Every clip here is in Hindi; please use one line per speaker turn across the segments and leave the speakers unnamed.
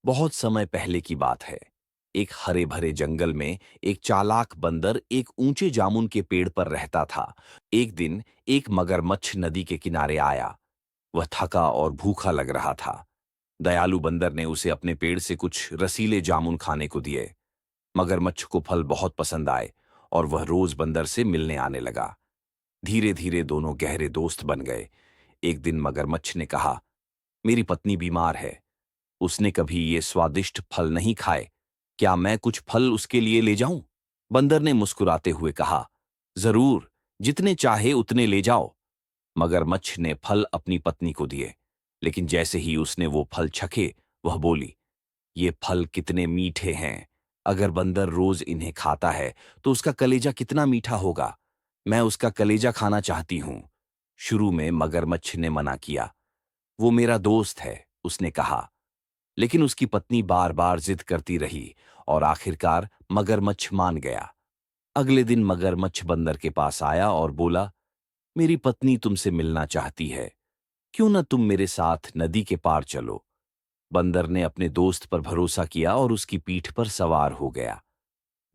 बहुत समय पहले की बात है। एक हरे भरे जंगल में एक चालाक बंदर एक ऊंचे जामुन के पेड़ पर रहता था। एक दिन एक मगरमच्छ नदी के किनारे आया। वह थका और भूखा लग रहा था। दयालु बंदर ने उसे अपने पेड़ से कुछ रसीले जामुन खाने को दिए। मगरमच्छ को फल बहुत पसंद आए और वह रोज बंदर से मिलने आने लगा। धीरे धीरे दोनों गहरे दोस्त बन गए। एक दिन मगरमच्छ ने कहा, मेरी पत्नी बीमार है। उसने कभी ये स्वादिष्ट फल नहीं खाए। क्या मैं कुछ फल उसके लिए ले जाऊं? बंदर ने मुस्कुराते हुए कहा, जरूर, जितने चाहे उतने ले जाओ। मगरमच्छ ने फल अपनी पत्नी को दिए, लेकिन जैसे ही उसने वो फल चखे, वह बोली, ये फल कितने मीठे हैं। अगर बंदर रोज इन्हें खाता है तो उसका कलेजा कितना मीठा होगा। मैं उसका कलेजा खाना चाहती हूं। शुरू में मगरमच्छ ने मना किया। वो मेरा दोस्त है, उसने कहा। लेकिन उसकी पत्नी बार बार जिद करती रही और आखिरकार मगरमच्छ मान गया। अगले दिन मगरमच्छ बंदर के पास आया और बोला, मेरी पत्नी तुमसे मिलना चाहती है। क्यों न तुम मेरे साथ नदी के पार चलो। बंदर ने अपने दोस्त पर भरोसा किया और उसकी पीठ पर सवार हो गया।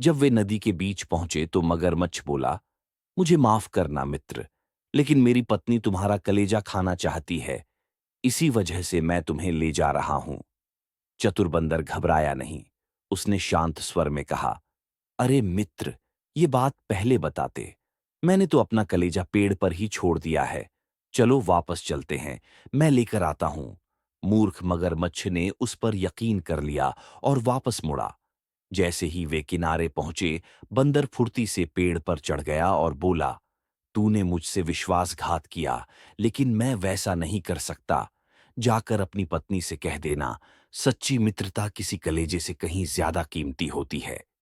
जब वे नदी के बीच पहुंचे तो मगरमच्छ बोला, मुझे माफ करना मित्र, लेकिन मेरी पत्नी तुम्हारा कलेजा खाना चाहती है। इसी वजह से मैं तुम्हें ले जा रहा हूं। चतुर बंदर घबराया नहीं। उसने शांत स्वर में कहा, अरे मित्र, ये बात पहले बताते। मैंने तो अपना कलेजा पेड़ पर ही छोड़ दिया है। चलो वापस चलते हैं, मैं लेकर आता हूं। मूर्ख मगरमच्छ ने उस पर यकीन कर लिया और वापस मुड़ा। जैसे ही वे किनारे पहुंचे, बंदर फुर्ती से पेड़ पर चढ़ गया और बोला, तूने मुझसे विश्वासघात किया, लेकिन मैं वैसा नहीं कर सकता। जाकर अपनी पत्नी से कह देना, सच्ची मित्रता किसी कलेजे से कहीं ज्यादा कीमती होती है।